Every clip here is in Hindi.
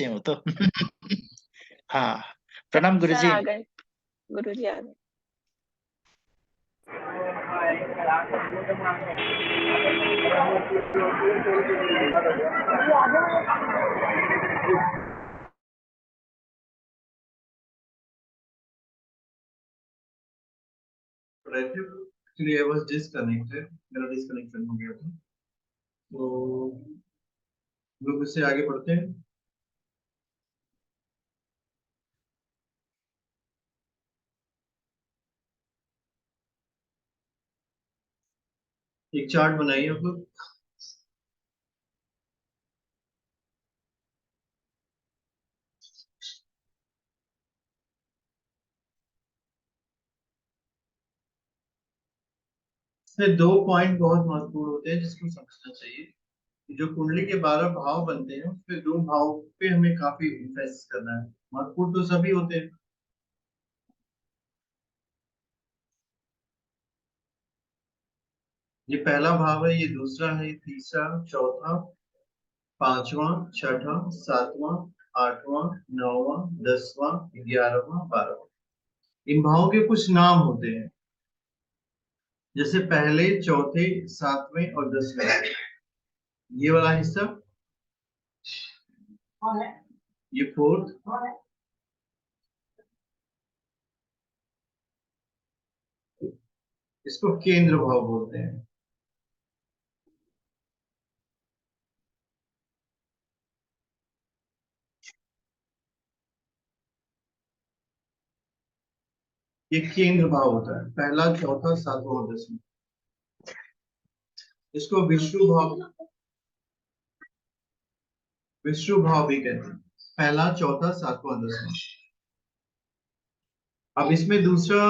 अच्छे हो तो। हाँ, प्रणाम सर गुरुजी। आ गए, गुरुजी आ गए। एक्चुअली आई वाज डिस्कनेक्टेड, मेरा डिस्कनेक्शन हो गया था। तो लोग इससे आगे बढ़ते हैं। एक चार्ट बनाइए आप लोग। इसमें दो पॉइंट बहुत महत्वपूर्ण होते हैं जिसको समझना चाहिए। जो कुंडली के 12 भाव बनते हैं उसमें दो भाव पे हमें काफी इन्वेस्ट करना है। महत्वपूर्ण तो सभी होते हैं। ये पहला भाव है, ये दूसरा है, तीसरा, चौथा, पांचवा, छठा, सातवां, आठवां, नौवां, 10वां, 11वां, 12वां। इन भावों के कुछ नाम होते हैं, जैसे पहले, चौथे, सातवें और 10वें। ये वाला हिस्सा, ये फोर्थ, इसको केंद्र भाव बोलते हैं। ये केंद्र भाव होता है, पहला, चौथा, सातवां और 10वां। इसको विष्णु भाव भी कहते हैं, पहला, चौथा, सातवां, 10वां। अब इसमें दूसरा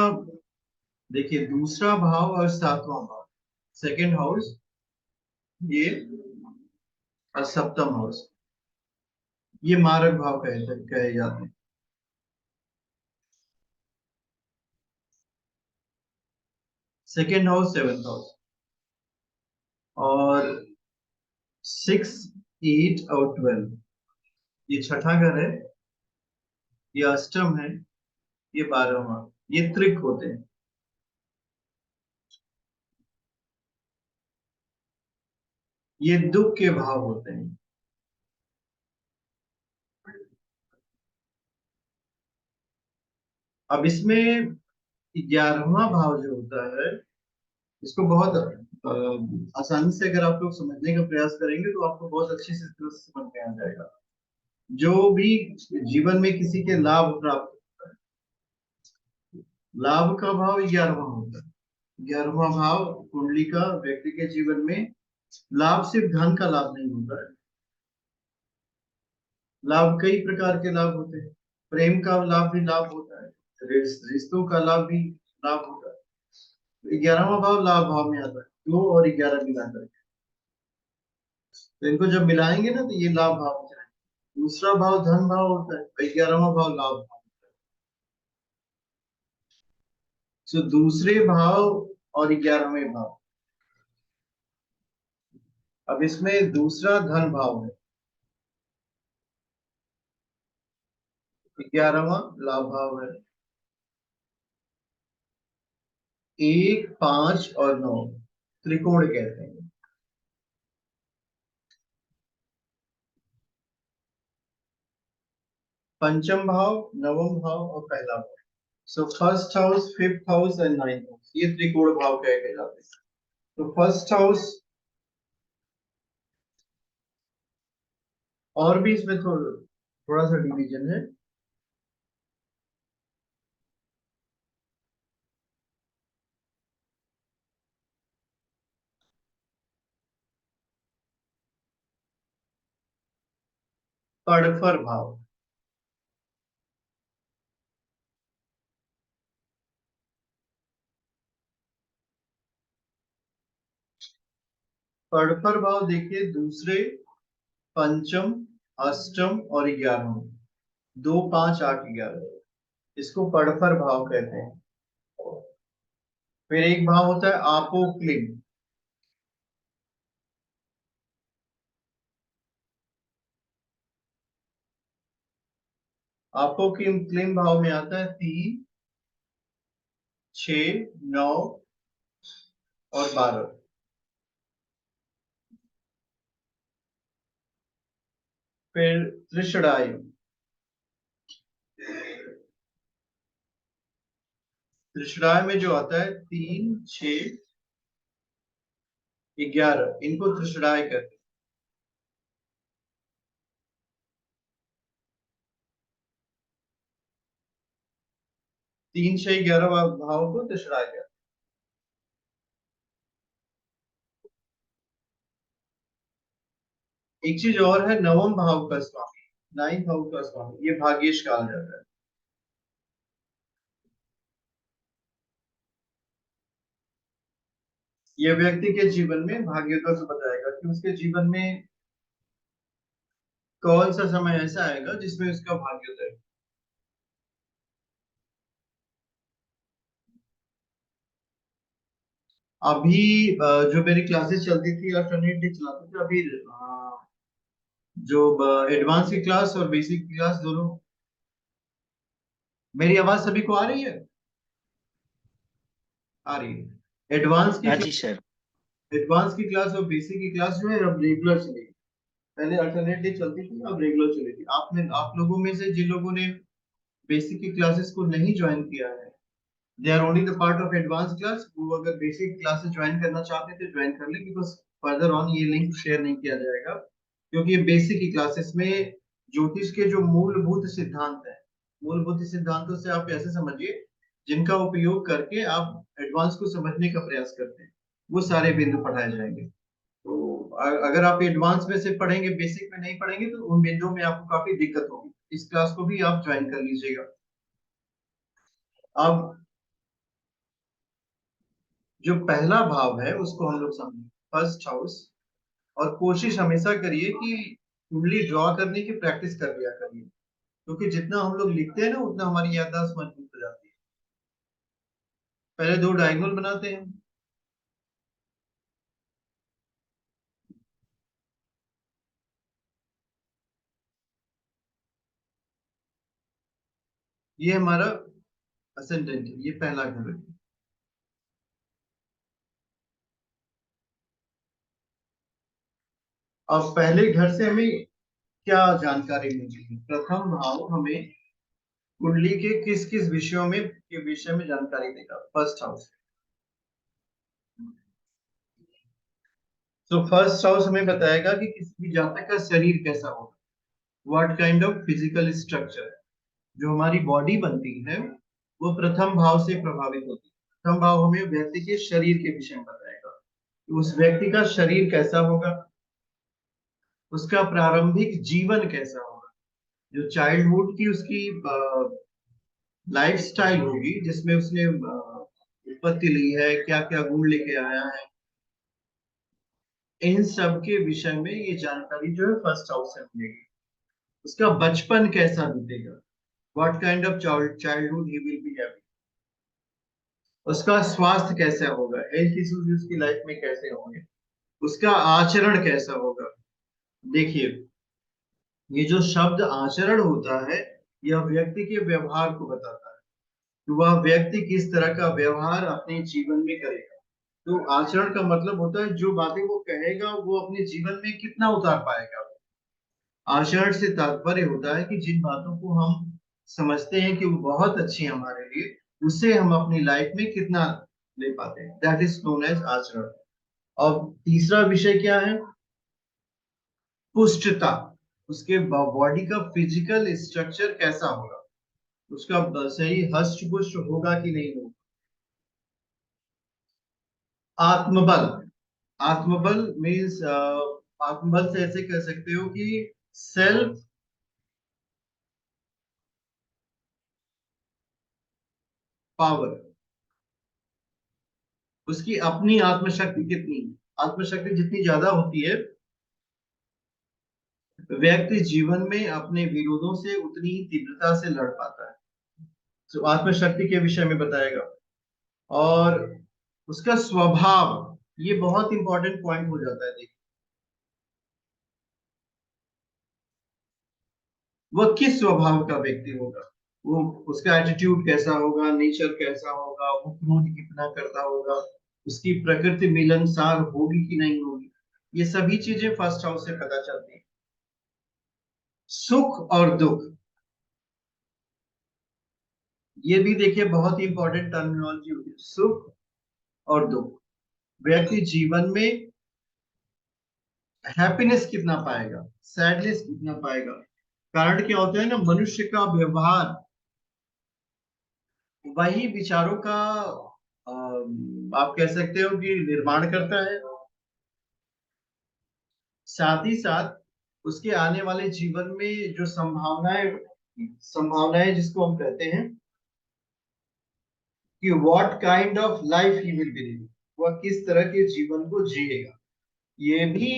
देखिए, दूसरा भाव और सातवां भाव, सेकेंड हाउस, ये और सप्तम हाउस, ये मारक भाव कहे जाते हैं। सेकेंड हाउस, सेवेंथ हाउस, और 6, 8 और 12, ये छठा घर है, ये अष्टम है, ये 12वां, ये त्रिक होते हैं। ये दुख के भाव होते हैं। अब इसमें 11वां भाव जो होता है, इसको बहुत आसानी से अगर आप लोग समझने का प्रयास करेंगे तो आपको बहुत अच्छी से तरह से समझ में आ जाएगा। जो भी जीवन में किसी के लाभ प्राप्त होता है, लाभ का भाव 11वां होता है। 11वां भाव कुंडली का व्यक्ति के जीवन में लाभ सिर्फ धन का लाभ नहीं होता है। लाभ कई प्रकार के लाभ होते हैं। प्रेम का लाभ भी लाभ होता है, रिश्तों का लाभ भी लाभ होता है। 11वां भाव लाभ भाव में आता है, 2 और 11 मिलाकर। तो इनको जब मिलाएंगे ना तो ये लाभ भाव हो जाएगा। दूसरा भाव धन भाव होता है, 11वां भाव लाभ भाव होता है। तो दूसरे भाव और 11वें भाव, अब इसमें दूसरा धन भाव है, 11वां लाभ भाव है। 1, 5 और 9 त्रिकोण कहते हैं। पंचम भाव, नवम भाव और पहला भाव, so first house, fifth house and ninth house, ये त्रिकोण भाव कहे जाते हैं। तो फर्स्ट हाउस, और भी इसमें थोड़ा सा डिवीजन है। पड़फर भाव, पड़फर भाव देखिए, दूसरे, पंचम, अष्टम और 11वां, 2, 5, 8, 11, इसको पड़फर भाव कहते हैं। फिर एक भाव होता है आपोक्लिन, आपो की क्लीन भाव में आता है 3, 6, 9 और 12। फिर त्रिषडायु, त्रिषडायु में जो आता है 3, 6, 11, इनको त्रिषडायु कहते हैं। 3, 6, 11 भाव को त्रिषडायु कहते हैं। एक चीज और है, नवम भाव का स्वामी, 9th हाउस का स्वामी, ये भाग्येश कहा जाता है। ये व्यक्ति के जीवन में भाग्योदय से बताएगा कि उसके जीवन में कौन सा समय ऐसा आएगा जिसमें उसका भाग्योदय। अभी जो मेरी क्लासेस चलती थी, अल्टरनेट डे चलाते थे। अभी जो एडवांस की क्लास और बेसिक की क्लास दोनों। मेरी आवाज सभी को आ रही है? आ रही है। हाँ जी सर। एडवांस की क्लास और बेसिक की क्लास जो है अब रेगुलर चलेगी। पहले अल्टरनेट डे चलती थी, अब रेगुलर चलेगी। आप लोगों में से जिन लोगों ने बेसिक की क्लासेस को नहीं ज्वाइन किया है, they are only the part of advance class. वो अगर बेसिक क्लासेस ज्वाइन करना चाहते थे ज्वाइन कर ले, बिकॉज फर्दर ऑन ये लिंक शेयर नहीं किया जाएगा, क्योंकि ये बेसिक की क्लासेस में ज्योतिष के जो मूलभूत सिद्धांत है, मूलभूत सिद्धांतों से आप ऐसे समझिए जिनका उपयोग करके आप एडवांस को समझने का प्रयास करते हैं, वो सारे बिंदु पढ़ाए जाएंगे। तो अगर आप एडवांस में से पढ़ेंगे, बेसिक में नहीं पढ़ेंगे, तो उन बिंदुओं में आपको काफी दिक्कत होगी। इस क्लास को भी आप ज्वाइन कर लीजिएगा। अब जो पहला भाव है उसको हम लोग समझें, फर्स्ट हाउस। और कोशिश हमेशा करिए कि कुंडली ड्रॉ करने की प्रैक्टिस कर लिया करिए, क्योंकि जितना हम लोग लिखते हैं ना उतना हमारी याददाश्त मजबूत हो जाती है। पहले 2 डायगोनल बनाते हैं। ये हमारा असेंडेंट है, ये पहला घर है। अब पहले घर से हमें क्या जानकारी मिलेगी? प्रथम भाव हमें कुंडली के किस किस विषयों में के विषय में जानकारी देगा? First house. तो फर्स्ट हाउस हमें बताएगा कि किसी भी जातक का शरीर कैसा होगा, what kind of physical structure. जो हमारी बॉडी बनती है वो प्रथम भाव से प्रभावित होती है। प्रथम भाव हमें व्यक्ति के शरीर के विषय में बताएगा कि उस व्यक्ति का शरीर कैसा होगा, उसका प्रारंभिक जीवन कैसा होगा, जो चाइल्डहुड की उसकी लाइफ स्टाइल होगी, जिसमें उसने उत्पत्ति ली है, क्या क्या गुण लेके आया है, इन सब के विषय में ये जानकारी जो है फर्स्ट हाउस से मिलेगी। उसका बचपन कैसा बीतेगा, what kind of childhood he will be having. उसका स्वास्थ्य कैसा होगा, हेल्थ इश्यूज उसकी लाइफ में कैसे होंगे, उसका आचरण कैसा होगा। देखिए, ये जो शब्द आचरण होता है, यह व्यक्ति के व्यवहार को बताता है कि वह व्यक्ति किस तरह का व्यवहार अपने जीवन में करेगा। तो आचरण का मतलब होता है जो बातें वो कहेगा वो अपने जीवन में कितना उतार पाएगा। आचरण से तात्पर्य होता है कि जिन बातों को हम समझते हैं कि वो बहुत अच्छी है हमारे लिए, उससे हम अपनी लाइफ में कितना ले पाते हैं, दैट इज नोन एज आचरण। और तीसरा विषय क्या है? पुष्टता। उसके बॉडी का फिजिकल स्ट्रक्चर कैसा होगा, उसका सही हष्ट पुष्ट होगा कि नहीं होगा। आत्मबल। आत्मबल मीन्स आत्मबल से ऐसे कह सकते हो कि सेल्फ पावर। उसकी अपनी आत्मशक्ति कितनी, आत्मशक्ति जितनी ज्यादा होती है, व्यक्ति जीवन में अपने विरोधों से उतनी ही तीव्रता से लड़ पाता है। तो आत्मशक्ति के विषय में बताएगा। और उसका स्वभाव, ये बहुत इंपॉर्टेंट पॉइंट हो जाता है। देखिए, वह किस स्वभाव का व्यक्ति होगा, वो उसका एटीट्यूड कैसा होगा, नेचर कैसा होगा, वो क्रोध कितना करता होगा, उसकी प्रकृति मिलनसार होगी कि नहीं होगी, ये सभी चीजें फर्स्ट हाउस से पता चलती है। सुख और दुख, ये भी देखिए बहुत ही इंपॉर्टेंट टर्मिनोलॉजी होती है। सुख और दुख, व्यक्ति जीवन में हैप्पीनेस कितना पाएगा, सैडनेस कितना पाएगा। कारण क्या होता है ना, मनुष्य का व्यवहार वही विचारों का आप कह सकते हो कि निर्माण करता है, साथ ही साथ उसके आने वाले जीवन में जो संभावनाएं संभावनाएं जिसको हम कहते हैं कि what kind of life he will B living, वह किस तरह के जीवन को जिएगा, ये भी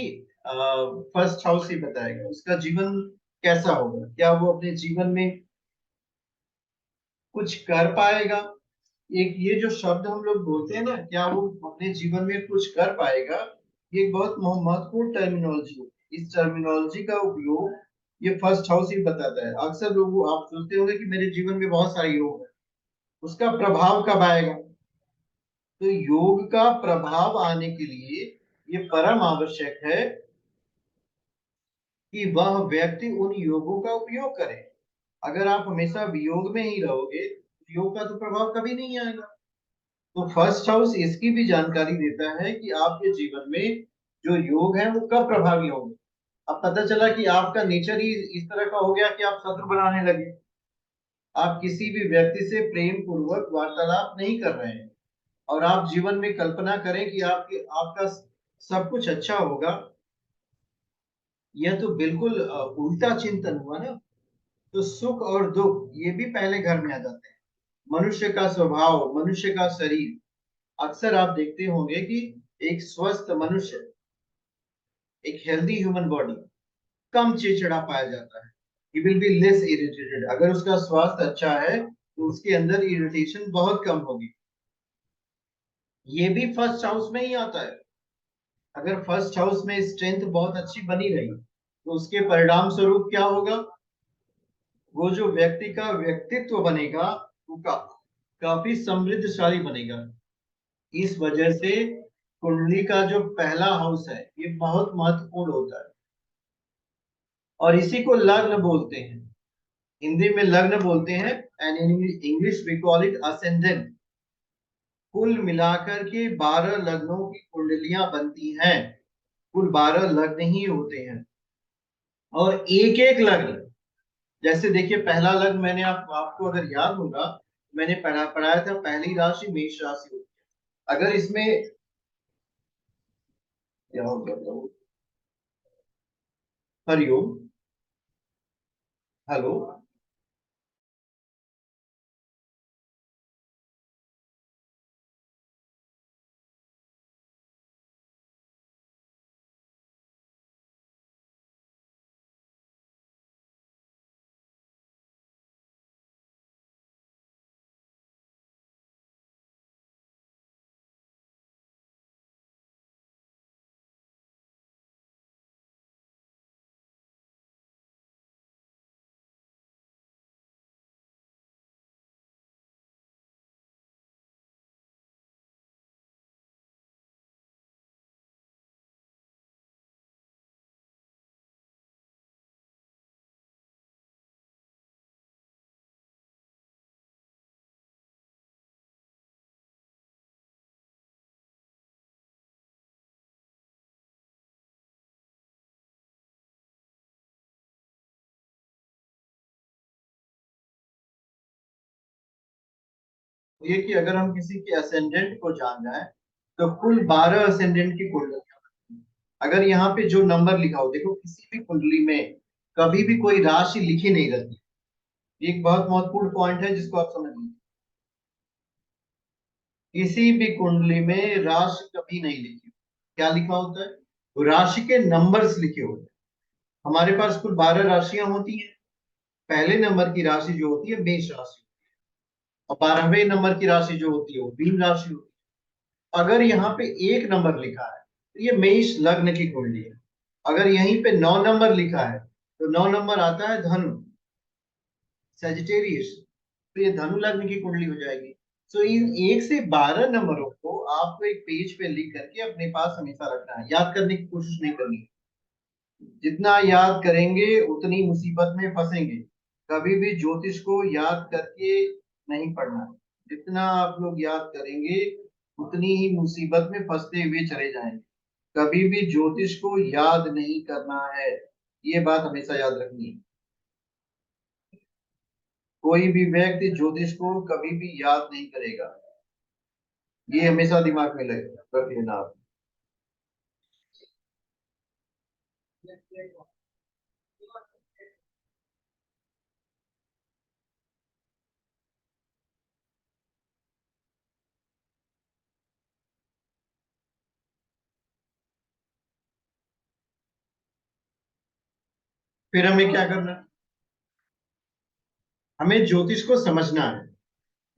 फर्स्ट हाउस ही बताएगा। उसका जीवन कैसा होगा, क्या वो अपने जीवन में कुछ कर पाएगा। एक ये जो शब्द हम लोग बोलते हैं ना, क्या वो अपने जीवन में कुछ कर पाएगा, ये एक बहुत महत्वपूर्ण टर्मिनोलॉजी है। इस टर्मिनोलॉजी का उपयोग ये फर्स्ट हाउस ही बताता है। अक्सर लोग आप सोचते होंगे कि मेरे जीवन में बहुत सारे योग है, उसका प्रभाव कब आएगा। तो योग का प्रभाव आने के लिए ये परम आवश्यक है कि वह व्यक्ति उन योगों का उपयोग करे। अगर आप हमेशा वियोग में ही रहोगे, योग का तो प्रभाव कभी नहीं आएगा। तो फर्स्ट हाउस इसकी भी जानकारी देता है कि आपके जीवन में जो योग है वो कब प्रभावी होंगे। अब पता चला कि आपका नेचर ही इस तरह का हो गया कि आप शत्रु बनाने लगे, आप किसी भी व्यक्ति से प्रेम पूर्वक वार्तालाप नहीं कर रहे हैं, और आप जीवन में कल्पना करें कि आपका सब कुछ अच्छा होगा, यह तो बिल्कुल उल्टा चिंतन हुआ ना। तो सुख और दुख ये भी पहले घर में आ जाते हैं। मनुष्य का स्वभाव, मनुष्य का शरीर, अक्सर आप देखते होंगे कि एक स्वस्थ मनुष्य, एक हेल्दी ह्यूमन बॉडी कम चिड़चिड़ा पाया जाता है। He will be less irritated। अगर उसका स्वास्थ्य अच्छा है तो उसके अंदर इरिटेशन बहुत कम होगी। ये भी फर्स्ट हाउस में ही आता है। अगर फर्स्ट हाउस में स्ट्रेंथ बहुत अच्छी बनी रही तो उसके परिणाम स्वरूप क्या होगा, वो जो व्यक्ति का व्यक्तित्व बनेगा वो काफी समृद्धशाली बनेगा। इस वजह से कुंडली का जो पहला हाउस है ये बहुत महत्वपूर्ण होता है, और इसी को लग्न बोलते हैं। हिंदी में लग्न बोलते हैं, and in English we call it ascendant. कुल मिलाकर के 12 लग्नों की कुंडलियां बनती हैं। कुल 12 लग्न ही होते हैं, और एक एक लग्न, जैसे देखिए पहला लग्न मैंने आपको अगर याद होगा, मैंने पढ़ाया था पहली राशि मेष राशि होती है। अगर इसमें क्या होगा, हरिओम, हेलो, ये कि अगर हम किसी के असेंडेंट को जान जाए तो कुल 12 असेंडेंट की कुंडलियां बनती हैं। अगर यहाँ पे जो नंबर लिखा हो, देखो किसी भी कुंडली में कभी भी कोई राशि लिखी नहीं रहती। ये एक बहुत महत्वपूर्ण पॉइंट है जिसको आप समझ लीजिए। किसी भी कुंडली में राशि कभी नहीं लिखी, क्या लिखा होता है, राशि के नंबर्स लिखे होते हैं। हमारे पास कुल 12 राशियां होती हैं। पहले नंबर की राशि जो होती है मेष राशि, और 12वें नंबर की राशि जो होती है वो मीन राशि होती है। अगर यहाँ पे एक नंबर लिखा है तो ये मेष लग्न की कुंडली है। अगर यहीं पे 9 नंबर लिखा है तो 9 नंबर आता है धनु। सजिटेरियस, तो ये धनु लग्न की कुंडली हो जाएगी। सो इन 1 से 12 नंबरों को आपको एक पेज पे लिख करके अपने पास हमेशा रखना है, याद करने की कोशिश नहीं करनी है। जितना याद करेंगे उतनी मुसीबत में फंसेंगे। कभी भी ज्योतिष को याद करके नहीं पढ़ना है, जितना आप लोग याद करेंगे उतनी ही मुसीबत में फंसते हुए चले जाएंगे। कभी भी ज्योतिष को याद नहीं करना है, ये बात हमेशा याद रखनी है। कोई भी व्यक्ति ज्योतिष को कभी भी याद नहीं करेगा, ये हमेशा दिमाग में रख लेना आप। फिर हमें क्या करना है? हमें ज्योतिष को समझना है।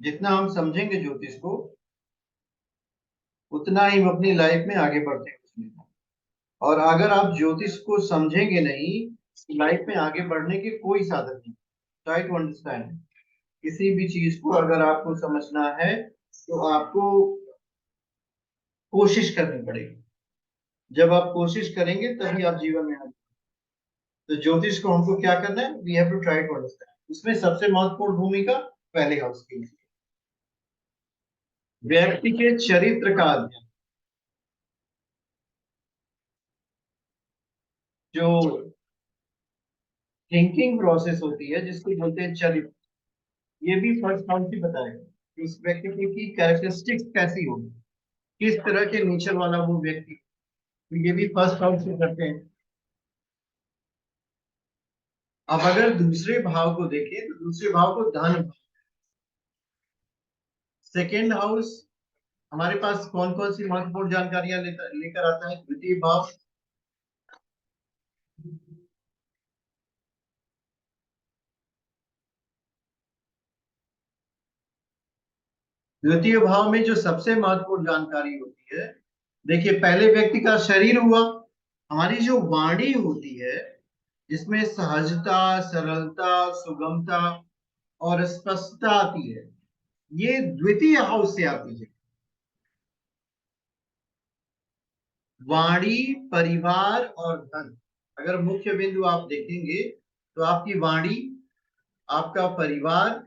जितना हम समझेंगे ज्योतिष को उतना ही हम अपनी लाइफ में आगे बढ़ते हैं। और अगर आप ज्योतिष को समझेंगे नहीं, लाइफ में आगे बढ़ने के कोई साधन नहीं। Try to understand. किसी भी चीज को अगर आपको समझना है तो आपको कोशिश करनी पड़ेगी। जब आप कोशिश करेंगे तभी आप जीवन में आगे। तो ज्योतिष को हमको क्या करना है? We have to try to understand. उसमें सबसे महत्वपूर्ण भूमिका पहले हाउस की, व्यक्ति के चरित्र का अध्ययन। जो थिंकिंग प्रोसेस होती है जिसको बोलते हैं चरित्र, ये भी फर्स्ट हाउस ही बताएगा कि उस व्यक्ति की कैरेक्टरिस्टिक्स कैसी होगी, किस तरह के नेचर वाला वो व्यक्ति। तो ये भी फर्स्ट हाउस से करते हैं। अब अगर दूसरे भाव को देखें तो दूसरे भाव को धन, सेकेंड हाउस हमारे पास कौन कौन सी महत्वपूर्ण जानकारियां लेकर आता है? द्वितीय भाव, द्वितीय भाव में जो सबसे महत्वपूर्ण जानकारी होती है, देखिए पहले व्यक्ति का शरीर हुआ, हमारी जो वाणी होती है जिसमें सहजता, सरलता, सुगमता और स्पष्टता आती है, ये द्वितीय हाउस से आती है। वाणी, परिवार और धन, अगर मुख्य बिंदु आप देखेंगे तो आपकी वाणी, आपका परिवार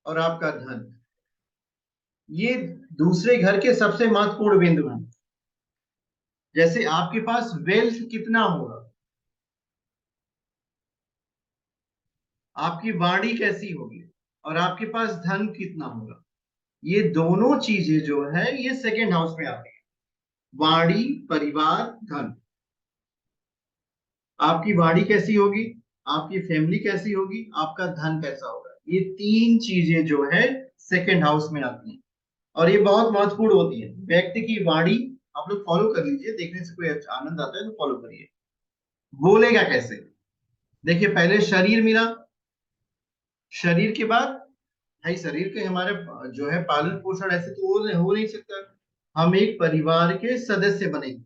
और आपका धन, ये दूसरे घर के सबसे महत्वपूर्ण बिंदु हैं। जैसे आपके पास वेल्थ कितना होगा, आपकी वाणी कैसी होगी और आपके पास धन कितना होगा, ये दोनों चीजें जो है ये सेकेंड हाउस में आती है। वाणी, परिवार, धन। आपकी वाणी कैसी होगी, आपकी फैमिली कैसी होगी, आपका धन कैसा होगा, ये तीन चीजें जो है सेकेंड हाउस में आती हैं और ये बहुत महत्वपूर्ण होती है। व्यक्ति की वाणी आप लोग फॉलो कर लीजिए, देखने से कोई आनंद आता है तो फॉलो करिए। बोलेगा कैसे? देखिए पहले शरीर मिला, शरीर के बाद भाई शरीर के हमारे जो है पालन पोषण ऐसे तो हो नहीं सकता, हम एक परिवार के सदस्य बनेंगे।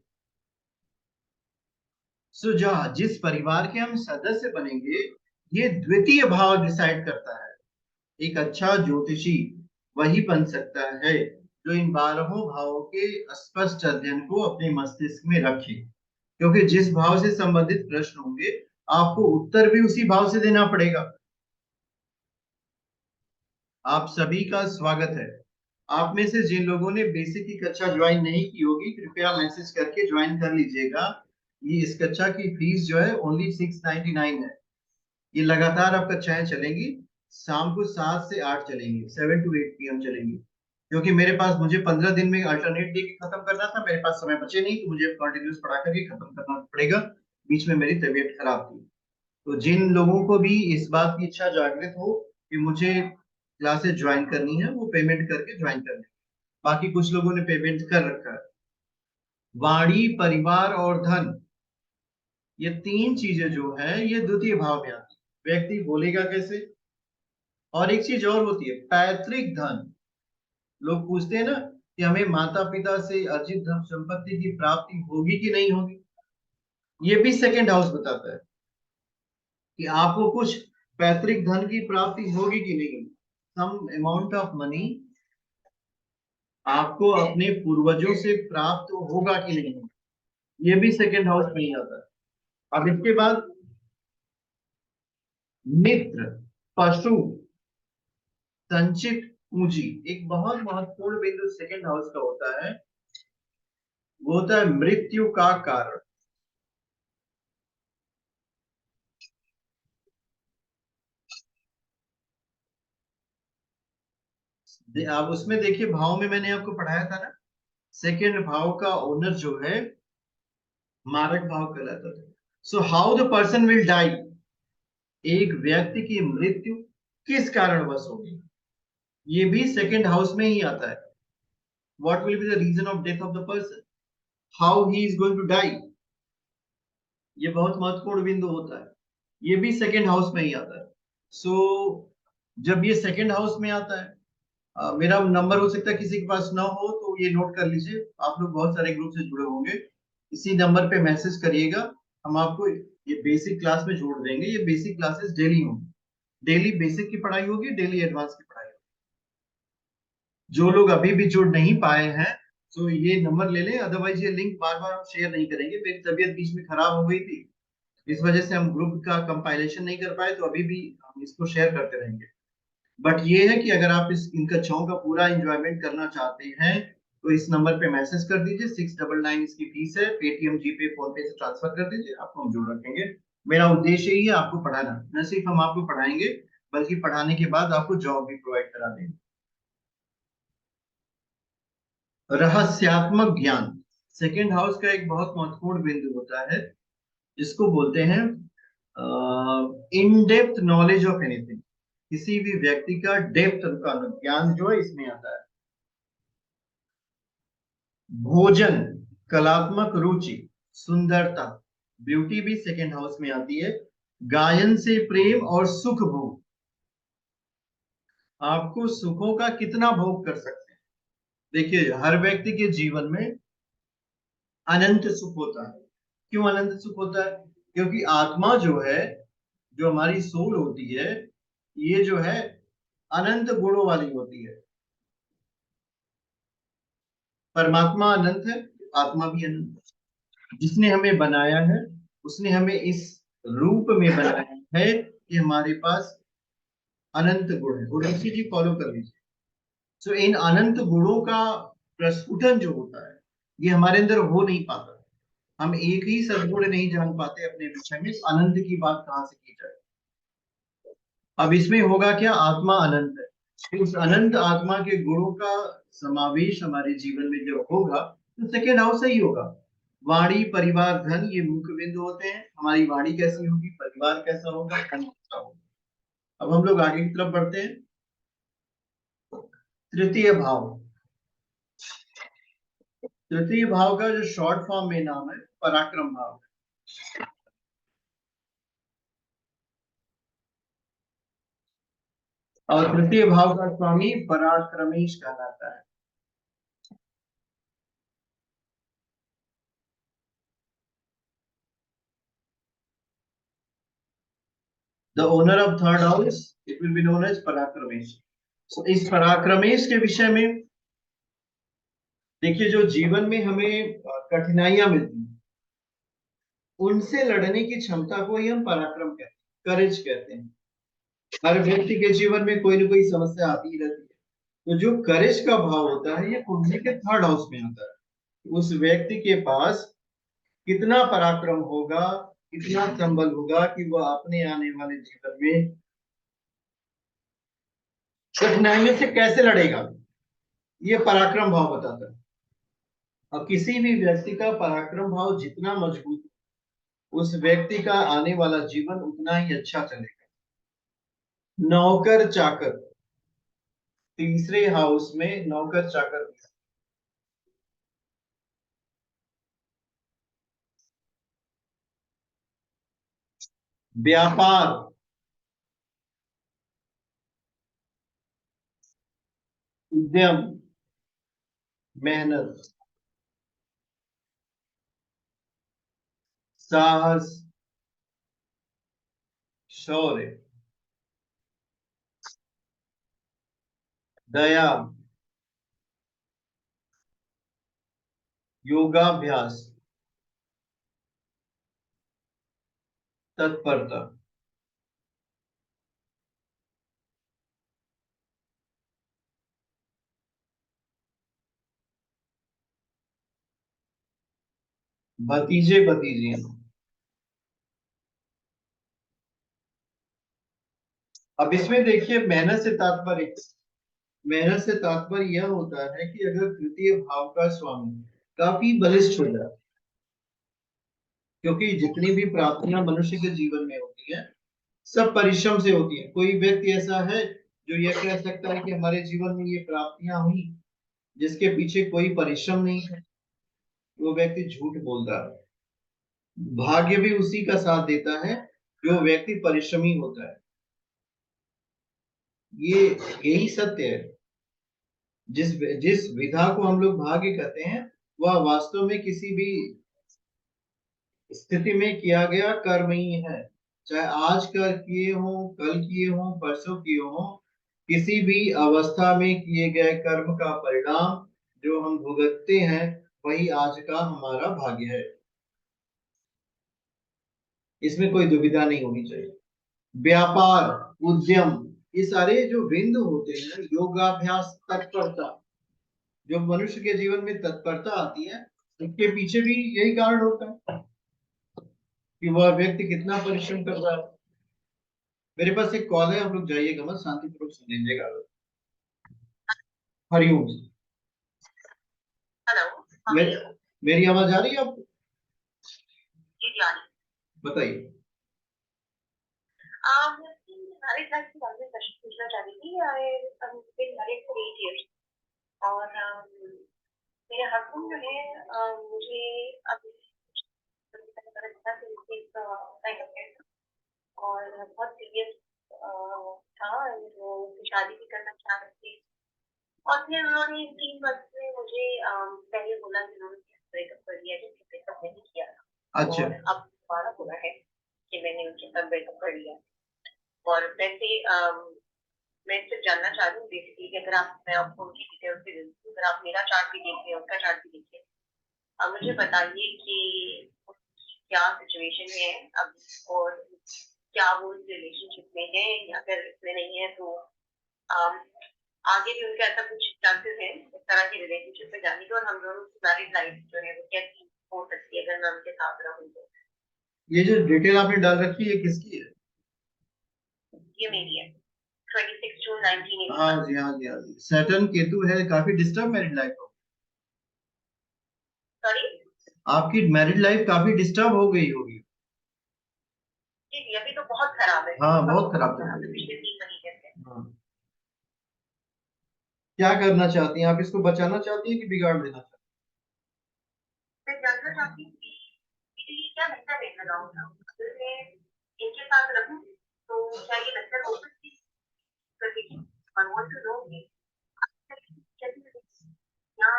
जिस परिवार के हम सदस्य बनेंगे ये द्वितीय भाव डिसाइड करता है। एक अच्छा ज्योतिषी वही बन सकता है जो इन 12 भावों के स्पष्ट अध्ययन को अपने मस्तिष्क में रखे, क्योंकि जिस भाव से संबंधित प्रश्न होंगे आपको उत्तर भी उसी भाव से देना पड़ेगा। आप सभी का स्वागत है। आप में से जिन लोगों ने बेसिक की कक्षा ज्वाइन नहीं की होगी कृपया मैसेज करके ज्वाइन कर लीजिएगा। ये इस कक्षा की फीस जो है ओनली 699 है। ये लगातार आप कक्षाएं चलेंगी, शाम को 7 से 8 चलेंगी, 7 to 8 PM चलेंगी, क्योंकि मेरे पास मुझे 15 दिन में अल्टरनेट डे खत्म करना था, मेरे पास समय बचे नहीं तो मुझे कंटिन्यूस पढ़ा करके खत्म करना पड़ेगा। बीच में मेरी तबीयत खराब थी, तो जिन लोगों को भी इस बात की इच्छा जागृत हो कि मुझे क्लासेस ज्वाइन करनी है वो पेमेंट करके ज्वाइन कर लें। बाकी कुछ लोगों ने पेमेंट कर रखा है। वाणी, परिवार और धन, ये तीन चीजें जो है ये द्वितीय भाव में आती है। व्यक्ति बोलेगा कैसे? और एक चीज और होती है पैतृक धन। लोग पूछते हैं ना कि हमें माता पिता से अर्जित धन संपत्ति की प्राप्ति होगी कि नहीं होगी, ये भी सेकंड हाउस बताता है कि आपको कुछ पैतृक धन मिलेगा कि नहीं मिलेगा। पैतृक धन की प्राप्ति होगी कि नहीं, सम अमाउंट ऑफ मनी आपको अपने पूर्वजों से प्राप्त होगा कि नहीं, ये भी सेकेंड हाउस में ही आता है। अब इसके बाद मित्र, पशु, संचित पूंजी, एक बहुत महत्वपूर्ण बिंदु सेकेंड हाउस का होता है, वो होता है मृत्यु का कारण। आप उसमें देखिए, भाव में मैंने आपको पढ़ाया था ना, सेकेंड भाव का ओनर जो है मारक भाव कहलाता है। So how the person will die, एक व्यक्ति की मृत्यु किस कारणवश होगी, ये भी सेकेंड हाउस में ही आता है। What will be the reason of death of the person, how he is going to die, ये बहुत महत्वपूर्ण बिंदु होता है, ये भी सेकेंड हाउस में ही आता है। सो जब ये सेकेंड हाउस में आता है, मेरा नंबर हो सकता है किसी के पास ना हो तो ये नोट कर लीजिए, आप लोग बहुत सारे ग्रुप से जुड़े होंगे, इसी नंबर पे मैसेज करिएगा, हम आपको ये बेसिक क्लास में जोड़ देंगे। ये बेसिक क्लासेस डेली होंगी, डेली बेसिक की पढ़ाई होगी, डेली एडवांस की पढ़ाई होगी। जो लोग अभी भी जुड़ नहीं पाए हैं तो ये नंबर ले लें, अदरवाइज ये लिंक बार बार हम शेयर नहीं करेंगे, मेरी तबीयत बीच में खराब हो गई थी, इस वजह से हम ग्रुप का कंपाइलेशन नहीं कर पाए, तो अभी भी हम इसको शेयर करते रहेंगे। बट ये है कि अगर आप इस इन कक्षाओं का पूरा एंजॉयमेंट करना चाहते हैं तो इस नंबर पे मैसेज कर दीजिए, 699 इसकी फीस है, पेटीएम, जीपे, फोन पे से ट्रांसफर कर दीजिए, आपको हम जोड़ रखेंगे। मेरा उद्देश्य ही है आपको पढ़ाना, न सिर्फ हम आपको पढ़ाएंगे बल्कि पढ़ाने के बाद आपको जॉब भी प्रोवाइड करा देंगे। रहस्यात्मक ज्ञान, सेकेंड हाउस का एक बहुत महत्वपूर्ण बिंदु होता है, जिसको बोलते हैं in depth knowledge of anything, किसी भी व्यक्ति का डेप्थ का ज्ञान जो है इसमें आता है। भोजन, कलात्मक रुचि, सुंदरता, ब्यूटी भी सेकेंड हाउस में आती है। गायन से प्रेम और सुख भोग, आपको सुखों का कितना भोग कर सकते हैं। देखिए हर व्यक्ति के जीवन में अनंत सुख होता है। क्यों अनंत सुख होता है? क्योंकि आत्मा जो है, जो हमारी सोल होती है, ये जो है अनंत गुणों वाली होती है। परमात्मा अनंत है, आत्मा भी अनंत है। जिसने हमें बनाया है उसने हमें इस रूप में बनाया है कि हमारे पास अनंत गुण है, और इसी जी फॉलो कर लीजिए। सो इन अनंत गुणों का प्रस्फुटन जो होता है ये हमारे अंदर हो नहीं पाता। हम एक ही सद्गुण नहीं जान पाते अपने विषय में, अनंत की बात कहां से की जाए। अब इसमें होगा क्या, आत्मा अनंत है, तो उस अनंत आत्मा के गुणों का समावेश हमारे जीवन में जब होगा तो सेकेंड हाउस सही होगा। वाणी, परिवार, धन, ये मुख्य बिंदु होते हैं। हमारी वाणी कैसी होगी, परिवार कैसा होगा, धन कैसा होगा। अब हम लोग आगे की तरफ बढ़ते हैं। तृतीय भाव, तृतीय भाव का जो शॉर्ट फॉर्म में नाम है पराक्रम भाव। और तृतीय भाव का स्वामी पराक्रमेश कहलाता है। The owner of third house, it will be known as पराक्रमेश। So, इस पराक्रमेश के विषय में देखिए, जो जीवन में हमें कठिनाइयां मिलती हैं उनसे लड़ने की क्षमता को ही हम पराक्रम कहते हैं, करेज कहते हैं। हर व्यक्ति के जीवन में कोई ना कोई समस्या आती ही रहती है, तो जो करेज का भाव होता है ये कुंडली के थर्ड हाउस में आता है। उस व्यक्ति के पास कितना पराक्रम होगा, कितना संबल होगा कि वह अपने आने वाले जीवन में कठिनाइयों से कैसे लड़ेगा, ये पराक्रम भाव बताता है। और किसी भी व्यक्ति का पराक्रम भाव जितना मजबूत, उस व्यक्ति का आने वाला जीवन उतना ही अच्छा चलेगा। नौकर चाकर, तीसरे हाउस में नौकर चाकर, व्यापार, उद्यम, मेहनत, साहस, शौर्य, दया, योगाभ्यास, तत्परता। भतीजे भतीजियां। अब इसमें देखिए, मेहनत से तात्पर्य यह होता है कि अगर तृतीय भाव का स्वामी काफी बलिष्ठ हो जाए, क्योंकि जितनी भी प्राप्तियां मनुष्य के जीवन में होती है सब परिश्रम से होती है। कोई व्यक्ति ऐसा है जो यह कह सकता है कि हमारे जीवन में ये प्राप्तियां हुई जिसके पीछे कोई परिश्रम नहीं है? वो व्यक्ति झूठ बोलता है। भाग्य भी उसी का साथ देता है जो व्यक्ति परिश्रमी होता है। ये यही सत्य है। जिस जिस विधा को हम लोग भाग्य कहते हैं वह वास्तव में किसी भी स्थिति में किया गया कर्म ही है। चाहे आज कर किए हो, कल किए हो, परसों किए हो, किसी भी अवस्था में किए गए कर्म का परिणाम जो हम भुगतते हैं वही आज का हमारा भाग्य है। इसमें कोई दुविधा नहीं होनी चाहिए। व्यापार, उद्यम, ये सारे जो बिंदु होते हैं, योगाभ्यास, तत्परता, जो मनुष्य के जीवन में तत्परता आती है उसके पीछे भी यही कारण होता है कि वह व्यक्ति कितना परिश्रम कर रहा है। मेरे पास एक कॉल है, आप लोग जाइएगा मत, शांतिपूर्वक सुन लीजिएगा। हरिओम। हेलो। मेरी आवाज आ रही है आपको? जी जी, आ रही है। बताइए। मैरिज लाइफ के बारे में क्वेश्चन पूछना चाह रही थी। I am been married for 8 years और मेरे हस्बैंड जो है मुझे अभी और बहुत सीरियस था, वो शादी भी करना चाह रहे थे। और फिर उन्होंने 3 वर्ष में मुझे पहले बोला कि उन्होंने ब्रेकअप कर दिया, जबकि ब्रेकअप नहीं किया था। अच्छा। और अब दोबारा बोला है कि मैंने उनके साथ ब्रेकअप कर लिया। और वैसे मैं सिर्फ जानना चाह रही हूँ बेसिकली कि अगर मैं आपको उनकी डिटेल्स भी दे दूँ, अगर आप मेरा चार्ट भी देखिए, उनका चार्ट भी देखिए, अब मुझे बताइए कि क्या सिचुएशन है अब, और क्या वो रिलेशनशिप में है या फिर इसमें नहीं है। तो आगे भी उनका ऐसा कुछ चांसेस है इस तरह की रिलेशनशिप में जाने के, और हम दोनों की मैरिड लाइफ जो है वो कैसी हो सकती है अगर मैं उनके साथ रहूं तो। ये जो डिटेल आपने डाल रखी है किसकी है? ये मेरी है, 26 जून 1981। हाँ जी, हाँ जी, हाँ जी। सैटर्न केतु है, काफी डिस्टर्ब मैरिड लाइफ हो। सॉरी? आपकी मैरिड लाइफ काफी डिस्टर्ब हो गई होगी। जी, अभी तो बहुत खराब है। हाँ, बहुत खराब चल है रही है। पिछले 3 महीने से। हाँ। क्या करना चाहती हैं आप? इसको बचाना चाहती हैं कि बिगाड़ देना चाहती मैं जानना चाहती हूँ कि इसके लिए क्या बेहतर है लगाऊं ना, अगर मैं इनके साथ रहूं तो क्या ये बेहतर हो सकती है? I want to know कि या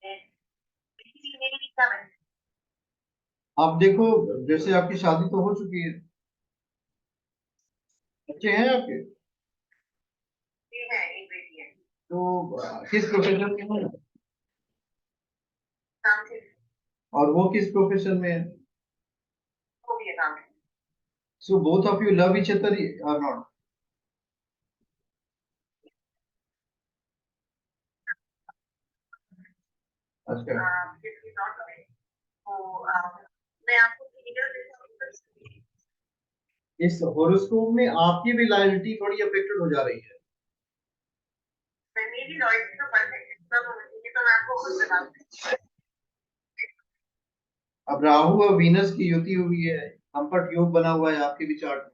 हैं? आप देखो, जैसे आपकी शादी तो हो चुकी है, बच्चे हैं आपके? तो किस प्रोफेशन में है? और वो किस प्रोफेशन में है? So both of you love each other और नॉट? अच्छा। इस होरोस्कोप में आपकी भी लॉयल्टी थोड़ी अफेक्टेड हो जा रही है। मेरी लॉयल्टी तो परफेक्ट है, तो मैं आपको खुद बता दूं। अब राहु और वीनस की युति हुई है, संपट योग बना हुआ है आपके भी चार्ट में।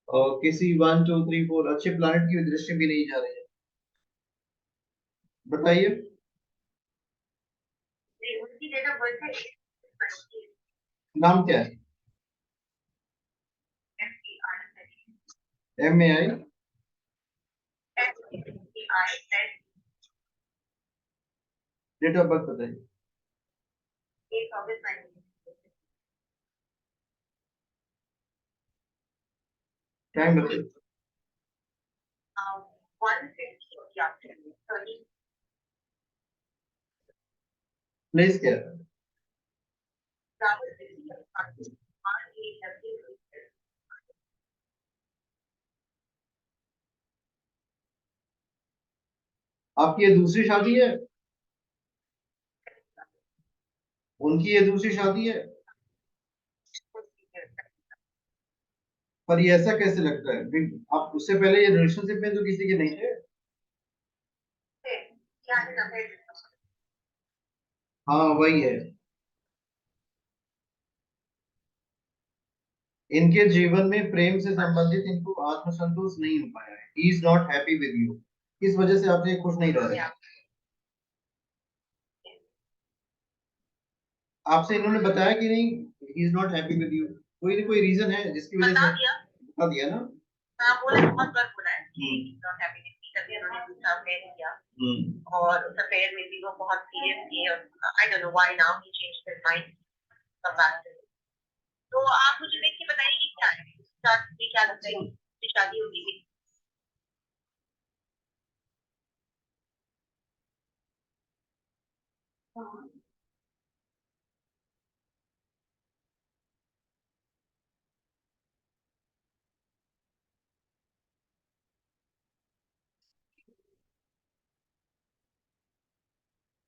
और किसी 1 2 3 4 अच्छे प्लैनेट की दृष्टि भी नहीं जा रही है। बताइए। उनकी डेट ऑफ बर्थ है नाम क्या है? MAI? डेट ऑफ बर्थ बताइए। 8 अगस्त 1996। टाइम बताइए। 1:50 of the afternoon. 30 प्लेस क्या है? Travel City of Pakistan. RAW. आपकी ये दूसरी शादी है? उनकी ये दूसरी शादी है? पर ये ऐसा कैसे लगता है? आप उससे पहले ये रिलेशनशिप में तो किसी के नहीं थे? क्या है ना फिर? हाँ वही है। इनके जीवन में प्रेम से संबंधित इनको आत्मसंतोष नहीं हो पाया है। He is not happy with you. किस वजह से आपसे खुश नहीं रह रहे? आपसे इन्होंने बताया कि नहीं he is not happy with you? कोई ना कोई रीजन है जिसकी वजह से? बता दिया ना। हाँ बोला, बहुत बार बोला है कि नॉट हैप्पी विद मी, तभी उन्होंने दूसरा अफेयर किया और उस अफेयर में भी वो बहुत सीरियस थी और I don't know why now he changed his mind come back to. तो आप मुझे देख के बताइए कि क्या है स्टार्ट में, क्या लगता है कि शादी होगी?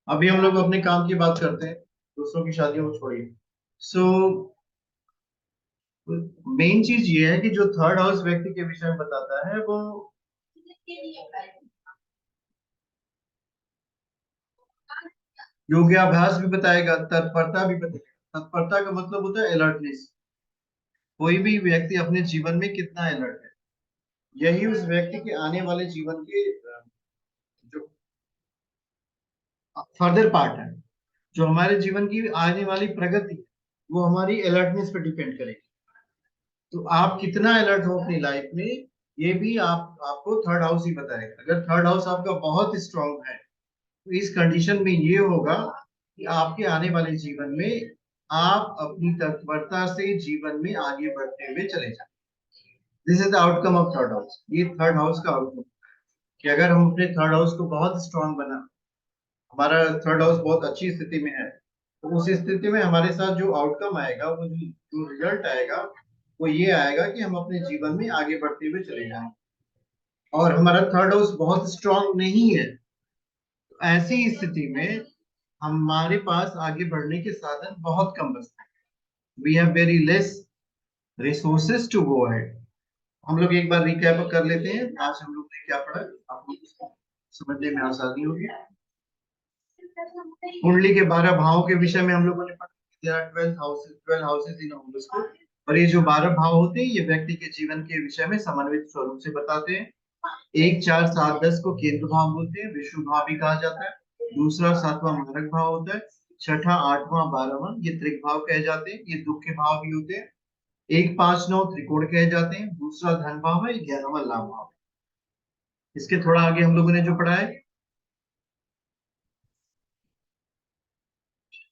अभी हम लोग अपने काम की बात करते हैं, दूसरों की शादियों को छोड़िए। सो मेन चीज ये है कि जो थर्ड हाउस व्यक्ति के विषय में बताता है वो योगाभ्यास भी बताएगा, तत्परता भी बताएगा। तत्परता का मतलब होता है अलर्टनेस। कोई भी व्यक्ति अपने जीवन में कितना अलर्ट है, यही उस व्यक्ति के आने वाले जीवन के जो फर्दर पार्ट है। जो हमारे जीवन की आने वाली प्रगति है, वो हमारी अलर्टनेस पे डिपेंड करेगी। तो आप कितना अलर्ट हो अपनी लाइफ में, ये भी आपको थर्ड हाउस ही बताएगा। अगर थर्ड हाउस आपका बहुत स्ट्रांग है तो इस कंडीशन में ये होगा कि आपके आने वाले जीवन में आप अपनी तत्परता से जीवन में आगे बढ़ते हुए चले जाए। This is the outcome of third house. ये थर्ड हाउस का आउटकम कि अगर हम अपने थर्ड हाउस को बहुत स्ट्रांग बना, हमारा थर्ड हाउस बहुत अच्छी स्थिति में है, तो उस स्थिति में हमारे साथ जो आउटकम आएगा, वो जो रिजल्ट आएगा, वो ये आएगा कि हम अपने जीवन में आगे बढ़ते हुए चले जाएंगे। और हमारा थर्ड हाउस बहुत स्ट्रांग नहीं है, तो ऐसी स्थिति में हमारे पास आगे बढ़ने के साधन बहुत कम बचते हैं। We have very less resources to go ahead. हम लोग एक बार रिकैप कर लेते हैं आज हम लोग ने क्या पढ़ा, आप लोग को समझने में आसानी होगी। कुंडली के 12 भावों के विषय में हम लोगों ने पढ़ा। There are 12 houses in horoscope. और ये जो 12 भाव होते हैं, ये व्यक्ति के जीवन के विषय में समन्वित स्वरूप से बताते हैं। 1, 4, 7, 10 को केंद्र भाव बोलते हैं, विश्व भाव भी कहा जाता है। दूसरा 7वां मारक भाव होता है। छठा, 8वां, 12वां ये त्रिक भाव कहे जाते हैं। ये दुख के भाव भी होते हैं। 1, 5, 9 त्रिकोण कहे जाते हैं। दूसरा धन भाव है, 11वां लाभ भाव। इसके थोड़ा आगे हम लोगों ने जो पढ़ा है,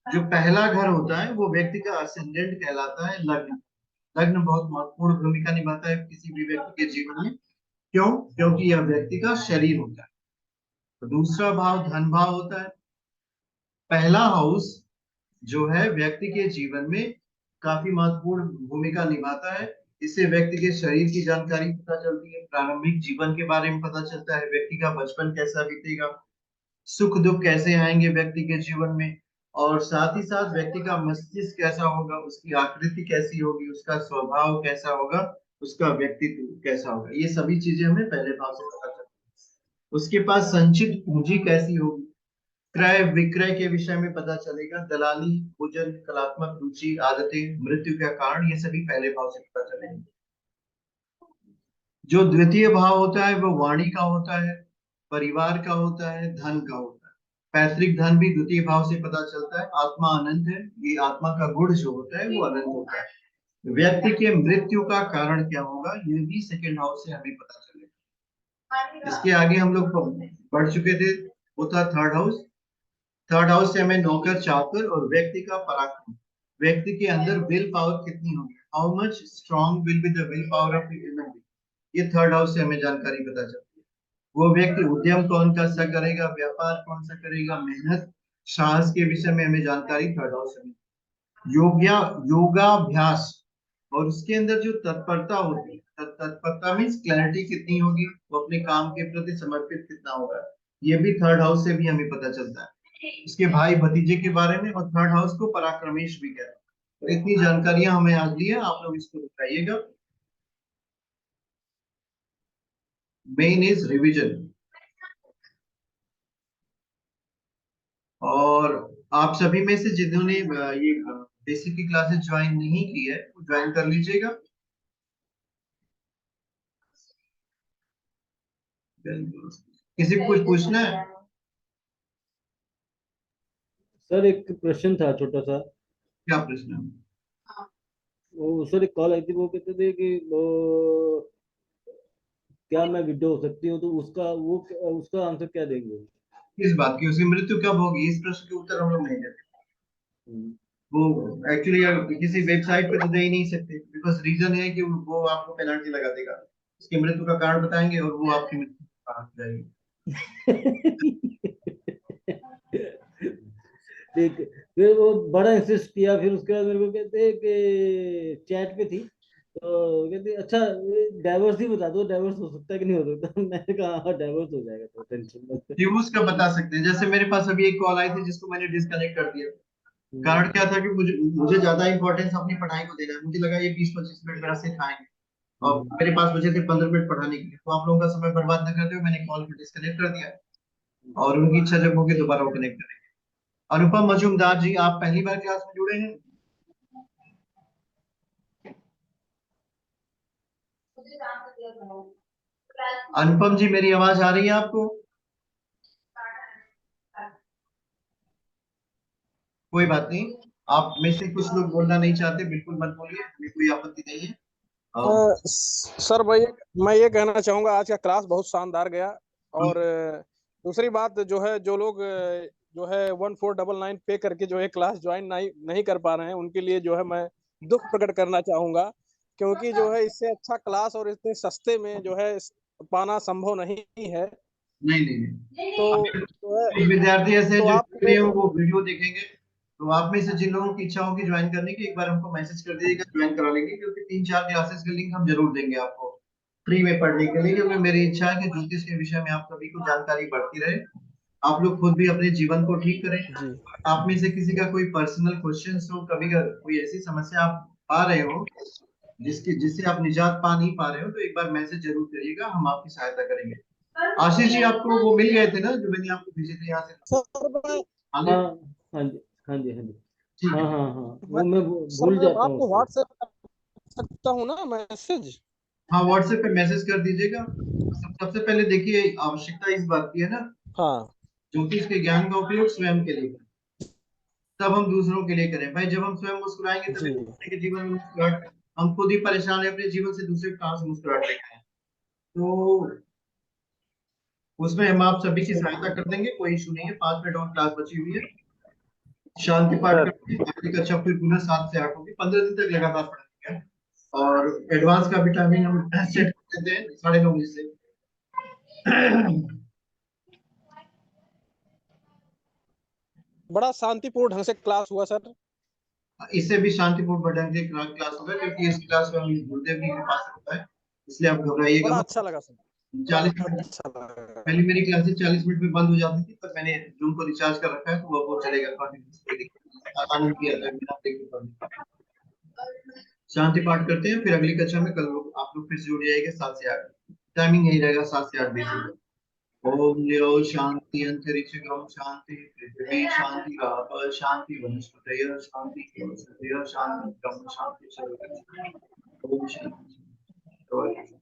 जो पहला घर होता है वो व्यक्ति का असेंडेंट कहलाता है, लग्न। लग्न बहुत महत्वपूर्ण भूमिका निभाता है किसी भी व्यक्ति के जीवन में। क्यों? क्योंकि यह व्यक्ति का शरीर होता है। तो दूसरा भाव धन भाव होता है। पहला हाउस जो है व्यक्ति के जीवन में काफी महत्वपूर्ण भूमिका निभाता है। इससे व्यक्ति के शरीर की जानकारी पता चलती है, प्रारंभिक जीवन के बारे में पता चलता है, व्यक्ति का बचपन कैसा बीतेगा, सुख दुख कैसे आएंगे व्यक्ति के जीवन में, और साथ ही साथ व्यक्ति का मस्तिष्क कैसा होगा, उसकी आकृति कैसी होगी, उसका स्वभाव कैसा होगा, उसका व्यक्तित्व कैसा होगा, ये सभी चीजें हमें पहले भाव से पता चलती है। उसके पास संचित पूंजी कैसी होगी, क्रय विक्रय के विषय में पता चलेगा, दलाली, भोजन, कलात्मक रुचि, आदतें, मृत्यु का कारण, ये सभी पहले भाव से पता चलेंगे। जो द्वितीय भाव होता है वो वाणी का होता है, परिवार का होता है, धन का होता है। पैतृक धन भी द्वितीय भाव से पता चलता है। आत्मा अनंत है, ये आत्मा का गुण जो होता है वो अनंत होता है। व्यक्ति के मृत्यु का कारण क्या होगा, ये भी सेकंड हाउस से हमें पता चलेगा। इसके आगे हम लोग बढ़ चुके थे, वो था थर्ड हाउस। थर्ड हाउस से हमें नौकर चाकर और व्यक्ति का पराक्रम, व्यक्ति के अंदर विल पावर कितनी होगी, how much strong will be the will power of human being, ये थर्ड हाउस से हमें जानकारी पता चलती है। वो व्यक्ति उद्यम कौन सा करेगा, व्यापार कौन सा करेगा, मेहनत साहस के विषय में हमें जानकारी थर्ड हाउस से मिलती है। योगाभ्यास और उसके अंदर जो तत्परता होती है, तत्परता मीन्स क्लैरिटी कितनी होगी, वो अपने काम के प्रति समर्पित कितना होगा, ये भी थर्ड हाउस से भी हमें पता चलता है। इसके भाई भतीजे के बारे में, और थर्ड हाउस को पराक्रमेश भी कहते हैं। तो इतनी जानकारियां हमें आज दी है, आप लोग इसको बताइएगा। Main is revision. और आप सभी में से जिन्होंने ये बेसिक की क्लासेस ज्वाइन नहीं की है वो ज्वाइन कर लीजिएगा। किसी को कुछ पूछना है? सर एक प्रश्न था छोटा सा। क्या प्रश्न है? वो सर एक कॉल आई थी, वो कहते थे कि वो क्या मैं विडो हो सकती हूँ, तो उसका आंसर क्या देंगे? किस बात की, उसकी मृत्यु कब होगी, इस प्रश्न के उत्तर हम लोग नहीं देते। हम्म। वो एक्चुअली किसी वेबसाइट पे तो दे ही नहीं सकते, बिकॉज रीजन है कि वो आपको पेनल्टी लगा देगा। उसकी मृत्यु का कारण बताएंगे और वो आपकी मृत्यु का कारण जाएगी। ठीक है। फिर वो बड़ा इंसिस्ट किया, फिर उसके बाद मेरे को कहते कि चैट पे थी, तो कहते अच्छा डाइवर्स ही बता दो, डाइवर्स हो सकता है कि नहीं हो सकता। मैंने कहा हाँ डाइवर्स हो जाएगा, तो टेंशन मत। डिवोर्स का बता सकते हैं, जैसे मेरे पास अभी एक कॉल आई थी जिसको मैंने डिस्कनेक्ट कर दिया। कारण क्या था कि मुझे मुझे ज्यादा इंपॉर्टेंस अपनी पढ़ाई को देना है, मुझे लगा ये 20-25 मिनट मेरा से खाएंगे और मेरे पास बचे थे 15 मिनट पढ़ाने के लिए, तो आप लोगों का समय बर्बाद न करते हुए मैंने कॉल को डिस्कनेक्ट कर दिया और उनकी इच्छा जब होगी दोबारा वो कनेक्ट करेंगे। अनुपम मजूमदार जी, आप पहली बार क्लास में जुड़े हैं? अनुपम जी, मेरी आवाज आ रही है आपको? कोई बात नहीं, आप में से कुछ लोग बोलना नहीं चाहते, बिल्कुल मत बोलिए, हमें कोई आपत्ति नहीं है। सर मैं ये कहना चाहूंगा, आज का क्लास बहुत शानदार गया। और दूसरी बात जो है, जो लोग जो है 1499 पे करके जो है क्लास ज्वाइन नहीं कर पा रहे हैं, उनके लिए जो है मैं दुख प्रकट करना चाहूंगा, क्योंकि जो है इससे अच्छा क्लास और इतने सस्ते में जो है पाना संभव नहीं है। नहीं नहीं नहीं, तो कुछ विद्यार्थी ऐसे तो जो आप जुड़े हैं वो वीडियो देखेंगे, तो आप में से जिन लोगों की इच्छा होगी ज्वाइन करने की, एक बार हमको मैसेज कर दीजिएगा, ज्वाइन करा लेंगे, क्योंकि 3-4 क्लासेस के लिंक हम जरूर देंगे आपको फ्री में पढ़ने के लिए, क्योंकि मेरी इच्छा है कि ज्योतिष के विषय में आप सभी को जानकारी बढ़ती रहे, आप लोग खुद भी अपने जीवन को ठीक करें। जी आप में से किसी का कोई पर्सनल क्वेश्चन हो, कभी का कोई ऐसी समस्या आप पा रहे हो जिससे आप निजात पा नहीं पा रहे हो, तो एक बार मैसेज जरूर करिएगा, हम आपकी सहायता करेंगे। आशीष जी, आपको वो मिल गए थे ना जो मैंने आपको भेजे थे यहाँ से? सर, हाँ आगे हाँ जी, हाँ जी, हाँ जी, ठीक हाँ है। हाँ हाँ, वो मैं भूल मैं जाता हूँ आपको उसको। व्हाट्सएप कर सकता हूँ ना मैसेज? हाँ, व्हाट्सएप पे मैसेज कर दीजिएगा। सबसे पहले देखिए, आवश्यकता इस बात की है ना, हाँ ज्योतिष के ज्ञान का उपयोग स्वयं के लिए करें, तब हम दूसरों के लिए करें। भाई जब हम स्वयं मुस्कुराएंगे तभी जी। दूसरे के जीवन में मुस्कुराहट, हम खुद ही परेशान है अपने जीवन से, दूसरे को कहाँ से मुस्कुराहट लेके आए? तो उसमें हम आप सभी की सहायता कर देंगे, कोई इशू नहीं है। 5 मिनट और क्लास बची हुई है, शांति पाठ सर करके अगली कक्षा फिर पुनः 7 से 8 होगी, 15 दिन तक लगातार पढ़ाएंगे। और एडवांस का भी टाइमिंग हम सेट कर देते हैं 9:30 बजे से। बड़ा शांतिपूर्ण ढंग से क्लास हुआ सर। इससे भी शांतिपूर्ण ढंग से क्लास होगा, क्योंकि इस क्लास में हम गुरुदेव जी के पास होता है, इसलिए आप घबराइएगा बड़ा मत। अच्छा लगा सर, बड़ा 40 मिनट, अच्छा लगा। पहले मेरी क्लासेस 40 मिनट में बंद हो जाती थी, पर मैंने जूम को रिचार्ज कर रखा है, तो वो चलेगा कंटिन्यूअस, आनंद किया था बिना ब्रेक के पढ़ने। शांति पाठ करते हैं, फिर अगली कक्षा में कल आप लोग फिर से जुड़ जाएंगे 7 से 8। टाइमिंग यही रहेगा, 7 से 8 बेसिक। ओम ल्यो शांति अंतरिक्षं शांति पृथ्वी शांति आप शांति वनस्पतय शांति केवल शांति ब्रह्म शांति सर्वत्र। ओम शांति।